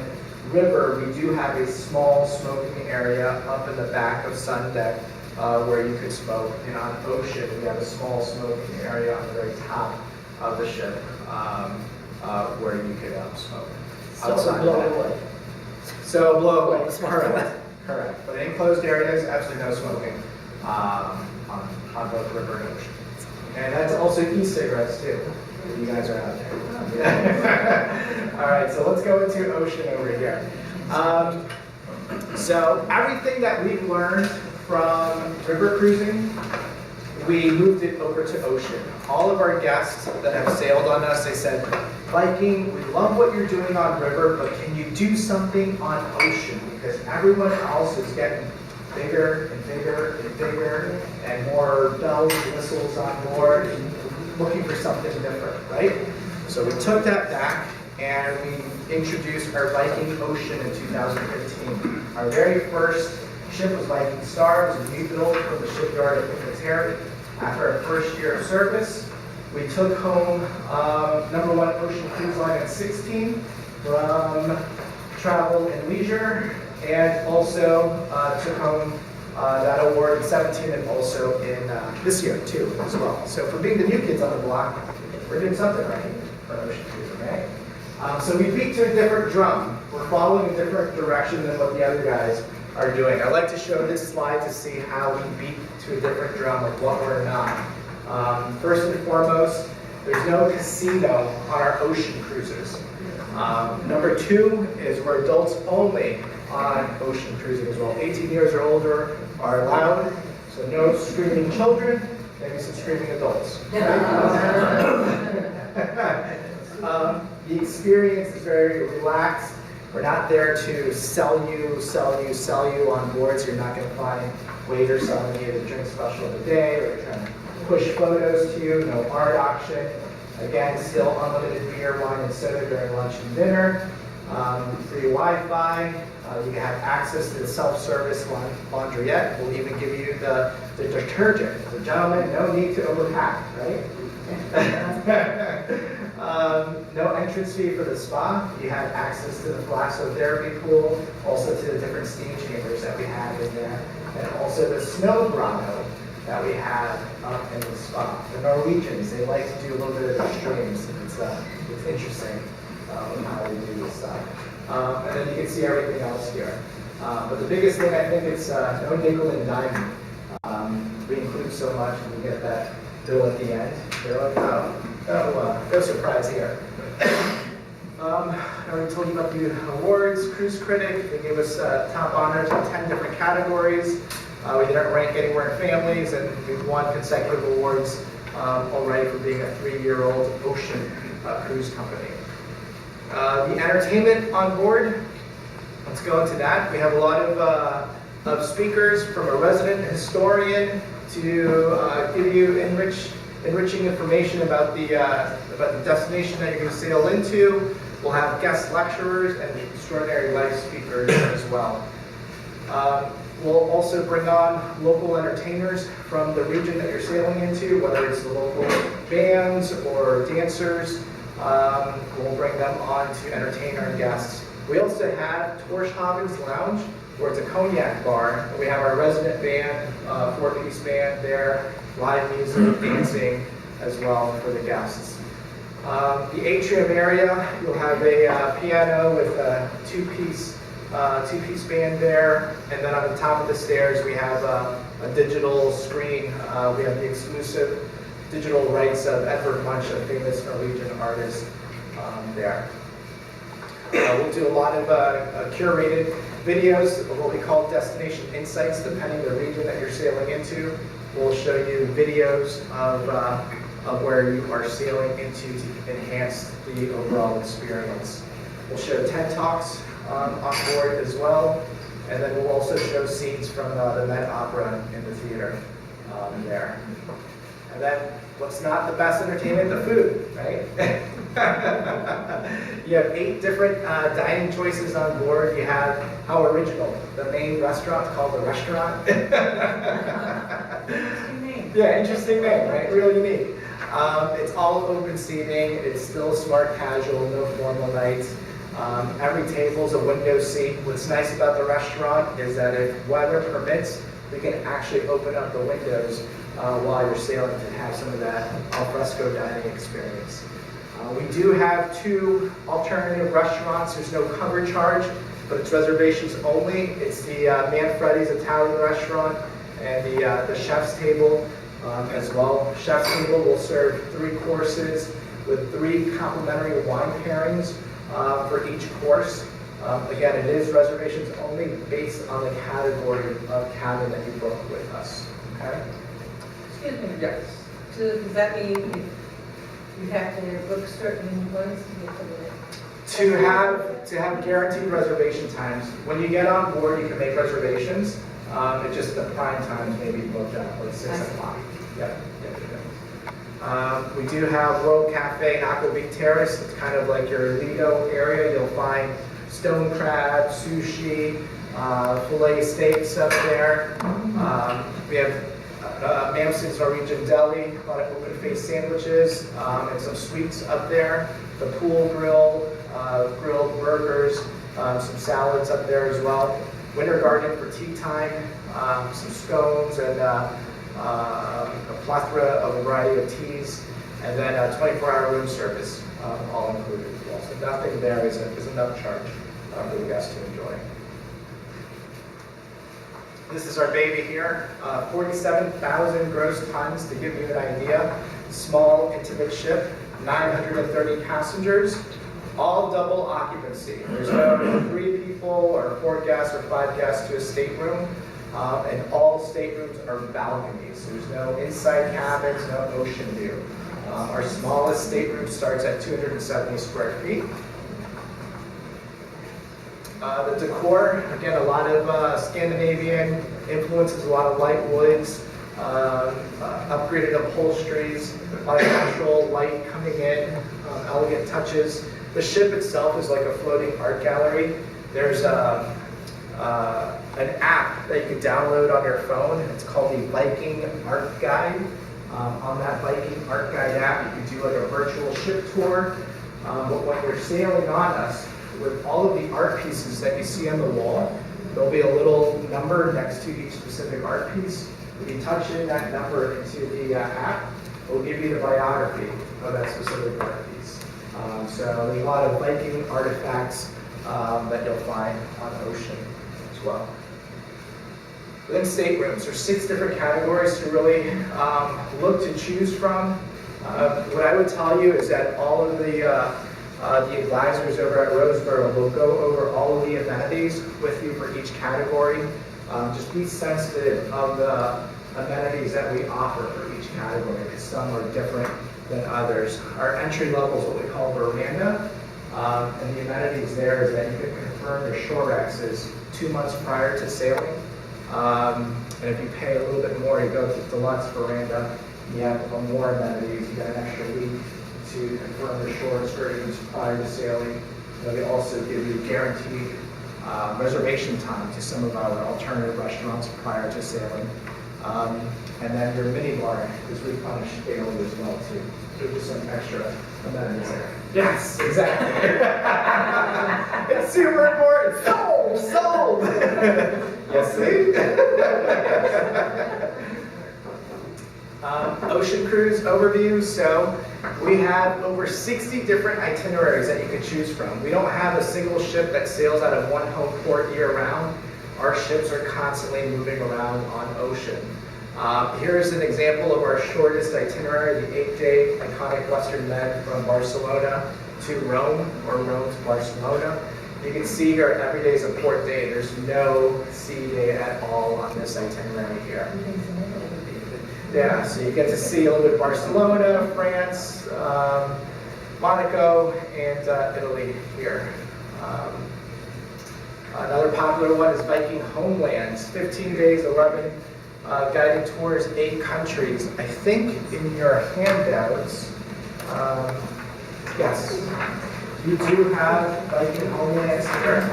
river, we do have a small smoking area up in the back of Sun Deck where you could smoke. And on ocean, we have a small smoking area on the very top of the ship where you could smoke. Outside of that. So blow away, correct. But in enclosed areas, absolutely no smoking on both river and ocean. And that's also e-cigarettes too, if you guys are out there. All right, so let's go into ocean over here. So everything that we've learned from river cruising, we moved it over to ocean. All of our guests that have sailed on us, they said, Viking, we love what you're doing on river, but can you do something on ocean? Because everyone else is getting bigger and bigger and bigger, and more bells and whistles on board, and looking for something different, right? So we took that back, and we introduced our Viking Ocean in 2015. Our very first ship was Viking Star. It was a new build from the shipyard at Terry. After our first year of service, we took home #1 ocean cruise line at 16 from Travel and Leisure, and also took home that award in 17 and also in this year too as well. So for being the new kids on the block, we're doing something right for ocean cruising, right? So we beat to a different drum. We're following a different direction than what the other guys are doing. I'd like to show this slide to see how we beat to a different drum of what we're not. First and foremost, there's no casino on our ocean cruises. #2 is we're adults only on ocean cruising as well. 18 years or older are allowed, so no screaming children, maybe some screaming adults. The experience is very relaxed. We're not there to sell you on board, so you're not going to find waiters selling you the drink special of the day, or trying to push photos to you, no art auction. Again, still unlimited beer, wine, and soda during lunch and dinner. Free Wi-Fi. You can have access to the self-service laundrette. We'll even give you the detergent. So gentlemen, no need to overpack, right? No entrance fee for the spa. You have access to the thalassotherapy pool, also to the different steam chambers that we have in there, and also the snow grotto that we have up in the spa. The Norwegians, they like to do a little bit of extremes. It's interesting how they do this stuff. And then you can see everything else here. But the biggest thing, I think, it's no nickel and diamond. We include so much, and we get that bill at the end. They're like, no surprise here. I already told you about the awards. Cruise Critic, they gave us top honors in 10 different categories. We didn't rank anywhere in families, and we've won consecutive awards already for being a 3-year-old ocean cruise company. The entertainment on board, let's go into that. We have a lot of speakers, from a resident historian to give you enriching information about the destination that you're going to sail into. We'll have guest lecturers and extraordinary live speakers as well. We'll also bring on local entertainers from the region that you're sailing into, whether it's the local bands or dancers. We'll bring them on to entertain our guests. We also have Torshaven's Lounge, where it's a cognac bar. We have our resident band, 4-piece band there, live music, dancing as well for the guests. The atrium area, you'll have a piano with a two-piece band there, and then on the top of the stairs we have a digital screen. We have the exclusive digital rights of Edvard Munch, a famous Norwegian artist there. We'll do a lot of curated videos of what we call destination insights, depending on the region that you're sailing into. We'll show you videos of where you are sailing into to enhance the overall experience. We'll show TED Talks on board as well, and then we'll also show scenes from the Met Opera in the theater there. And then, what's not the best entertainment? The food, right? You have 8 different dining choices on board. You have how original. The main restaurant's called The Restaurant. Interesting name. Yeah, interesting name, right? Real unique. It's all open seating. It's still smart casual, no formal nights. Every table's a window seat. What's nice about the restaurant is that if weather permits, we can actually open up the windows while you're sailing to have some of that alfresco dining experience. We do have 2 alternative restaurants. There's no cover charge, but it's reservations only. It's the Manfredi's Italian restaurant and the chef's table as well. Chef's table will serve 3 courses with 3 complimentary wine pairings for each course. Again, it is reservations only based on the category of cabin that you book with us. Okay? Excuse me. Yes. So does that mean you have to book certain ones to get to the... To have guaranteed reservation times. When you get on board, you can make reservations. It's just the prime times may be booked up, like 6 o'clock. Yep. We do have Royal Cafe and Aquavit Terrace. It's kind of like your Lido area. You'll find stone crab, sushi, filet steaks up there. We have Mamson's Norwegian Deli, a lot of open-faced sandwiches, and some sweets up there. The pool grill, grilled burgers, some salads up there as well. Winter Garden for tea time, some scones and a plethora of a variety of teas, and then a 24-hour room service, all included as well. So nothing there is enough charge for the guests to enjoy. This is our baby here, 47,000 gross tons to give you an idea. Small, intimate ship, 930 passengers, all double occupancy. There's no 3 people or 4 guests or 5 guests to a stateroom, and all staterooms are balconies. There's no inside cabins, no ocean view. Our smallest stateroom starts at 270 square feet. The decor, again, a lot of Scandinavian influences, a lot of light woods, upgraded upholsteries, a lot of natural light coming in, elegant touches. The ship itself is like a floating art gallery. There's an app that you can download on your phone. It's called the Viking Art Guide. On that Viking Art Guide app, you can do like a virtual ship tour. But when you're sailing on us, with all of the art pieces that you see on the wall, there'll be a little number next to each specific art piece. If you touch in that number into the app, it will give you the biography of that specific art piece. So there's a lot of Viking artifacts that you'll find on the ocean as well. Within staterooms, there's 6 different categories to really look to choose from. What I would tell you is that all of the advisors over at Roseborough will go over all of the amenities with you for each category. Just be sensitive of the amenities that we offer for each category, because some are different than others. Our entry level is what we call veranda, and the amenities there is that you can confirm your shore exes 2 months prior to sailing. And if you pay a little bit more, you go to deluxe veranda. You have more amenities. You get an extra week to confirm the shore excursions prior to sailing. They also give you guaranteed reservation time to some of our alternative restaurants prior to sailing. And then your mini bar is replenished daily as well too. So just some extra amenities there. Yes, exactly. It's super important. Sold, sold. Yes, see? Ocean cruise overview. So we have over 60 different itineraries that you can choose from. We don't have a single ship that sails out of one home port year round. Our ships are constantly moving around on ocean. Here is an example of our shortest itinerary, the 8-day iconic Western Med from Barcelona to Rome, or Rome to Barcelona. You can see here every day is a port day. There's no sea day at all on this itinerary here. Yeah, so you get to see a little bit of Barcelona, France, Monaco, and Italy here. Another popular one is Viking Homelands, 15 days, 11 guided tours, 8 countries. I think in your handouts, yes, you do have Viking Homelands here.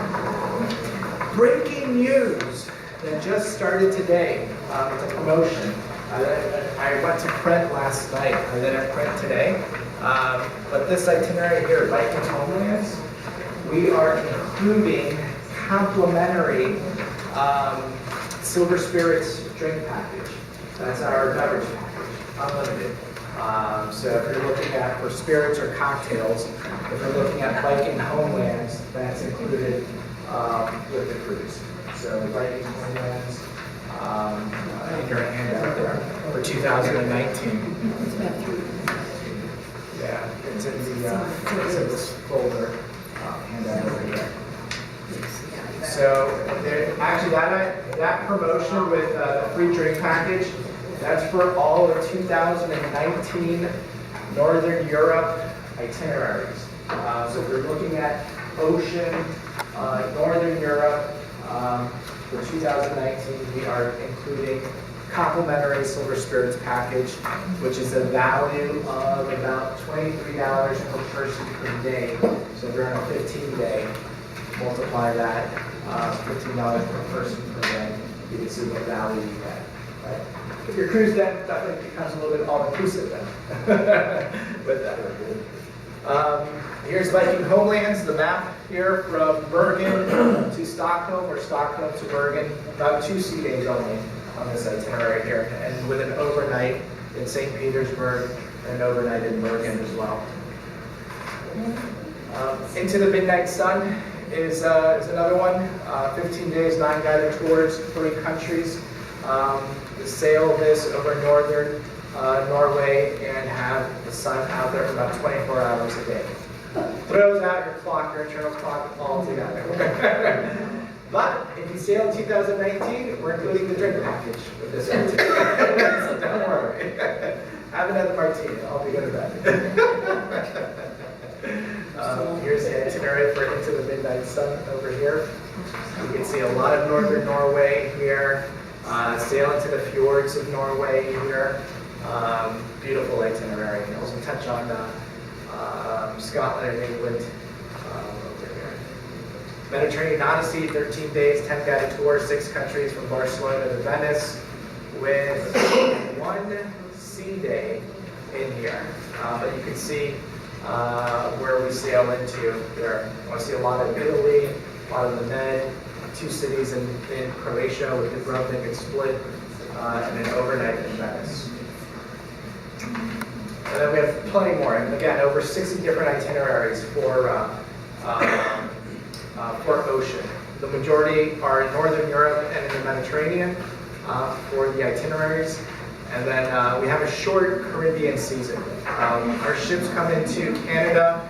Breaking news that just started today. It's a promotion. I went to print last night. I didn't print today. But this itinerary here, Viking Homelands, we are including complimentary Silver Spirits drink package. That's our beverage package, unlimited. So if you're looking at for spirits or cocktails, if you're looking at Viking Homelands, that's included with the cruise. So Viking Homelands, in your handout there for 2019. Yeah, it's in this folder handout over here. So actually that promotion with the free drink package, that's for all of 2019 Northern Europe itineraries. So if you're looking at ocean, Northern Europe, for 2019, we are including complimentary Silver Spirits package, which is a value of about $23 per person per day. So if you're on a 15-day, multiply that, $15 per person per day, you can see what value you get. Right? If your cruise then definitely becomes a little bit all-inclusive then with that. Here's Viking Homelands, the map here from Bergen to Stockholm or Stockholm to Bergen. About 2 sea days only on this itinerary here, and with an overnight in St. Petersburg and an overnight in Bergen as well. Into the Midnight Sun is another one. 15 days, 9 guided tours, 3 countries. Sail this over northern Norway and have the sun out there for about 24 hours a day. Throws out your clock, your internal clock altogether. But if you sail in 2019, we're including the drink package with this one too. So don't worry. Have another martini. I'll be good at that. Here's the itinerary for Into the Midnight Sun over here. You can see a lot of northern Norway here. Sail into the fjords of Norway here. Beautiful itinerary. You also touch on Scotland and England over here. Mediterranean Odyssey, 13 days, 10 guided tours, 6 countries from Barcelona to Venice, with 1 sea day in here. But you can see where we sail into there. I want to see a lot of Italy, a lot of the Med, 2 cities in Croatia with Dubrovnik and Split, and an overnight in Venice. And then we have plenty more, and again, over 60 different itineraries for ocean. The majority are in Northern Europe and in the Mediterranean for the itineraries. And then we have a short Caribbean season. Our ships come into Canada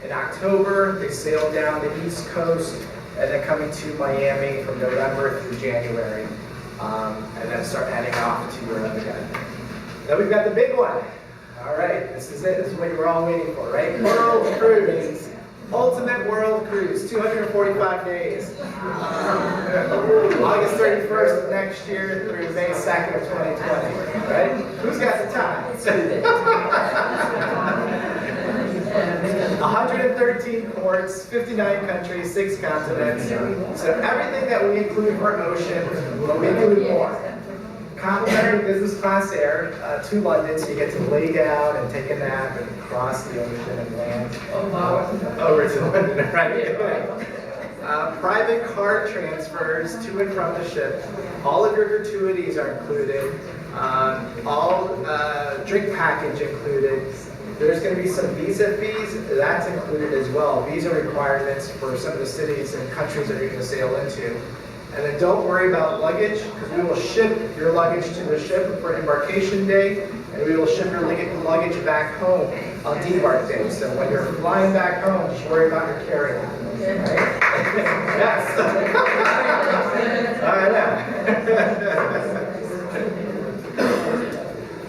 in October, they sail down the East Coast, and then come into Miami from November through January, and then start heading off to Europe again. Then we've got the big one. All right, this is it. This is what you were all waiting for, right? World Cruise. Ultimate World Cruise, 245 days. August 31st of next year through May 2nd of 2020, right? Who's got the time? 113 ports, 59 countries, 6 continents. So everything that we include for ocean, we include more. Complimentary business class air to London, so you get to lay down and take a nap and cross the ocean and land over to London, right? Private car transfers to and from the ship. All of your gratuities are included. All drink package included. There's going to be some visa fees. That's included as well. Visa requirements for some of the cities and countries that you're going to sail into. And then don't worry about luggage, because we will ship your luggage to the ship for embarkation day, and we will ship your luggage back home on debark day. So when you're flying back home, just worry about your carry-on. Right? Yes.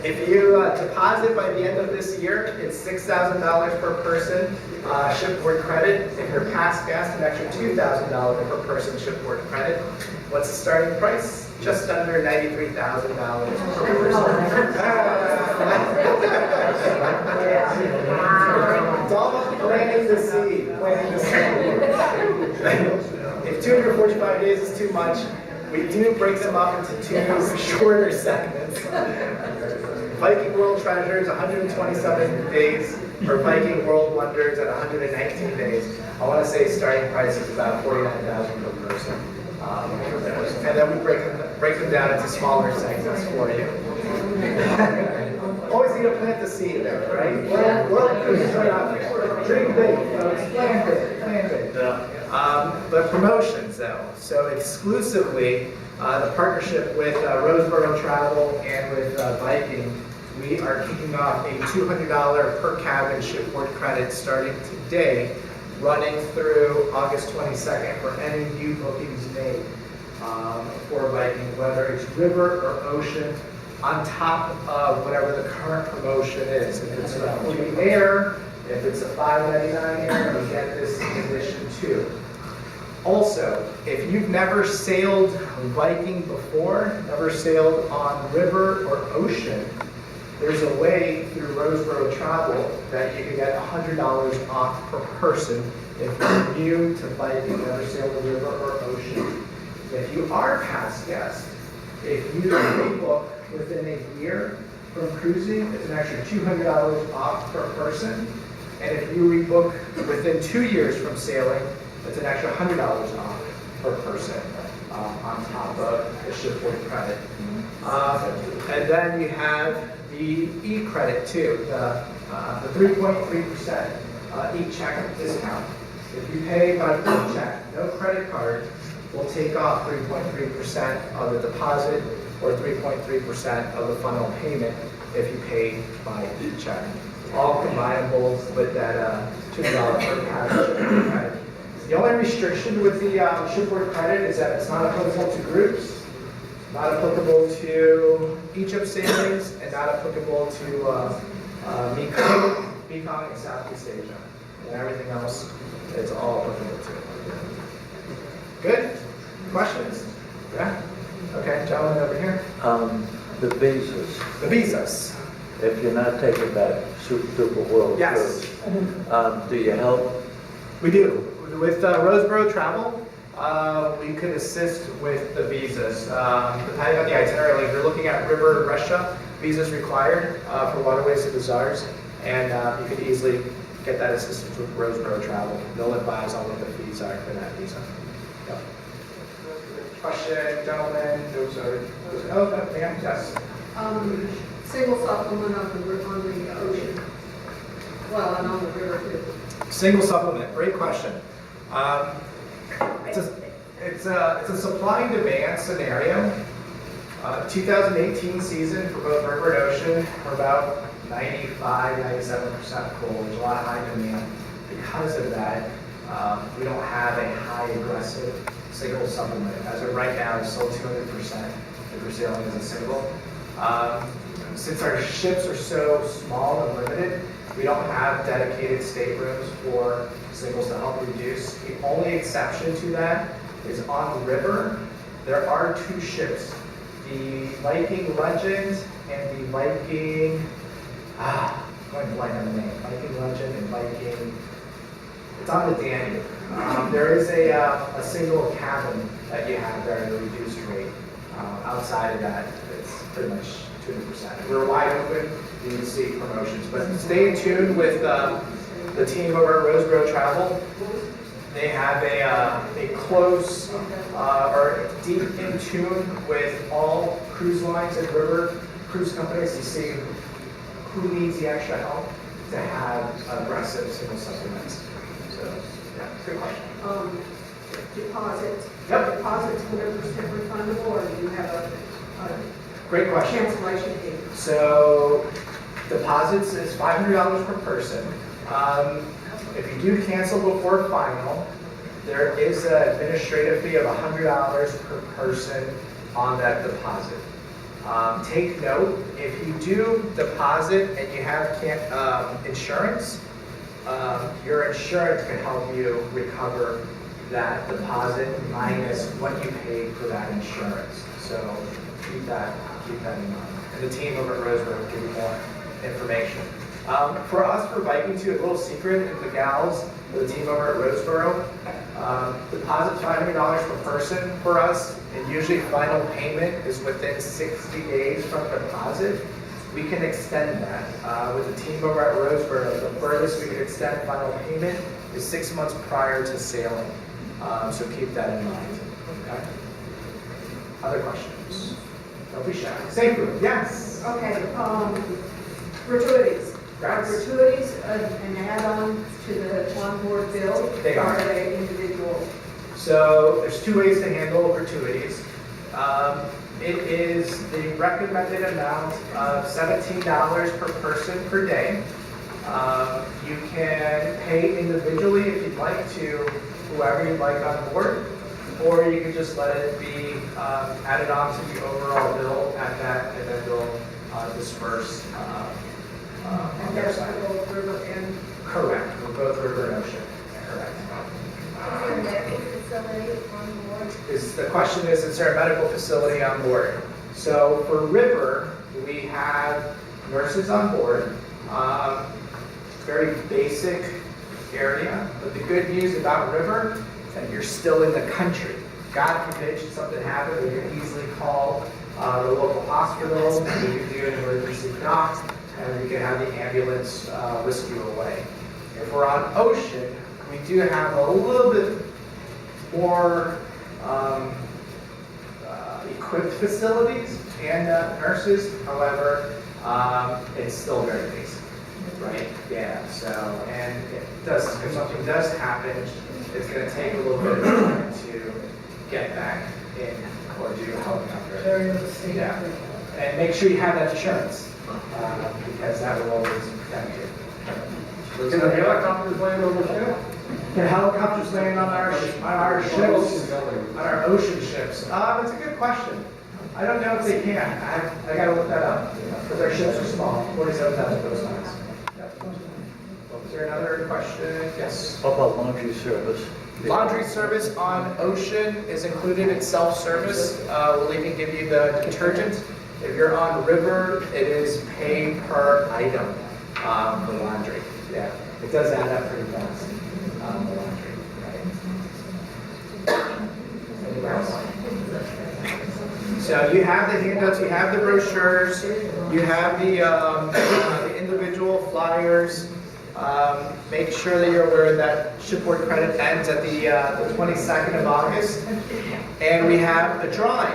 If you deposit by the end of this year, it's $6,000 per person shipboard credit. If you're past guest, an extra $2,000 per person shipboard credit. What's the starting price? Just under $93,000 per person. It's all about planting the seed. Planting the seed. If 245 days is too much, we do break them up into 2 shorter segments. Viking World Treasures, 127 days, or Viking World Wonders at 119 days. I want to say starting price is about $49,000 per person. And then we break them down into smaller segments for you. Always need to plant the seed there, right? World Cruises right out there. Dream big, folks. Plan big. But promotions, though. So exclusively, the partnership with Roseborough Travel and with Viking, we are kicking off a $200 per cabin shipboard credit starting today, running through August 22nd for any new bookings made for Viking, whether it's river or ocean, on top of whatever the current promotion is. If it's a free air, if it's a $5.99 air, you get this in addition too. Also, if you've never sailed Viking before, never sailed on river or ocean, there's a way through Roseborough Travel that you can get $100 off per person if you're new to Viking, never sailed the river or ocean. If you are past guest, if you rebook within a year from cruising, it's an extra $200 off per person. And if you rebook within 2 years from sailing, it's an extra $100 off per person on top of the shipboard credit. And then you have the e-credit too, the 3.3% e-check discount. If you pay by e-check, no credit card, we'll take off 3.3% of the deposit or 3.3% of the final payment if you pay by e-check. All combinable with that $2 per cabin shipboard credit. The only restriction with the shipboard credit is that it's not applicable to groups, not applicable to Egypt sailings, and not applicable to Mekong and Southeast Asia. And everything else, it's all applicable to. Good? Questions? Yeah? Okay, gentlemen over here. The visas. The visas. If you're not taking that Super Duper World Yes. Cruise, do you help? We do. With Roseborough Travel, we could assist with the visas. Depending on the itinerary, like if you're looking at River Russia, visas required for waterways and bazaars, and you could easily get that assistance with Roseborough Travel. They'll advise on what the fees are for that visa. Yep. Question, gentlemen? Oh, ma'am, yes. Single supplement on the ocean. Well, and on the river too. Single supplement, great question. It's a supply and demand scenario. 2018 season for both river and ocean, we're about 95-97% full. There's a lot of high demand. Because of that, we don't have a high aggressive single supplement. As of right now, it's still 200% if we're sailing as a single. Since our ships are so small and limited, we don't have dedicated staterooms for singles to help reduce. The only exception to that is on the river. There are 2 ships, the Viking Legend and the Viking, going blank on the name, Viking Legend and Viking, it's on the Danube. There is a single cabin that you have there at a reduced rate. Outside of that, it's pretty much 200%. If we're wide open, you can see promotions. But stay tuned with the team over at Roseborough Travel. They have a close or deep in tune with all cruise lines and river cruise companies to see who needs the extra help to have aggressive single supplements. So, yeah, good question. Deposit. Yep. Deposit's 100% refundable, or do you have a Great question. cancellation fee? So deposits is $500 per person. If you do cancel before final, there is an administrative fee of $100 per person on that deposit. Take note, if you do deposit and you have insurance, your insurance can help you recover that deposit minus what you paid for that insurance. So keep that in mind. And the team over at Roseborough will give you more information. For us, for Viking, too, a little secret, and the gals, the team over at Roseborough, deposit $500 per person for us, and usually final payment is within 60 days from deposit. We can extend that. With the team over at Roseborough, the furthest we can extend final payment is 6 months prior to sailing. So keep that in mind. Okay? Other questions? Don't be shy. Safe room, yes. Okay, gratuities. Are Yes. gratuities an add-on to the onboard bill? They are. Or are they individual? So there's two ways to handle gratuities. It is the recommended amount of $17 per person per day. You can pay individually if you'd like to whoever you'd like on board, or you can just let it be added on to the overall bill at that, and then they'll disperse on their That's side. for both river and Correct, for both river and ocean. Correct. Is there a medical facility on board? The question is there a medical facility on board? So for river, we have nurses on board. Very basic area, but the good news about river is that you're still in the country. God forbid should something happen, we can easily call the local hospital, we can do an emergency knock, and we can have the ambulance whisk you away. If we're on ocean, we do have a little bit more equipped facilities and nurses, however, it's still very basic. Right, yeah, so, and if something does happen, it's gonna take a little bit of time to get back in or do helicopter. Yeah, and make sure you have that insurance, because that will always protect you. Can the helicopters land on the ship? Can helicopters land on our ships, on our ocean ships? That's a good question. I don't know if they can, I gotta look that up, because our ships are small, 47,000 those times. Is there another question? Yes. How about laundry service? Laundry service on ocean is included in self-service. We'll even give you the detergent. If you're on river, it is pay per item for laundry. Yeah, it does add up pretty fast, the laundry, right? Anything else? So you have the handouts, you have the brochures, you have the individual flyers. Make sure that you're aware that shipboard credit ends at the 22nd of August. And we have a drawing.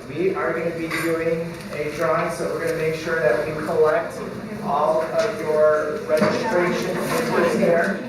We are going to be doing a drawing, so we're going to make sure that we collect all of your registration papers there.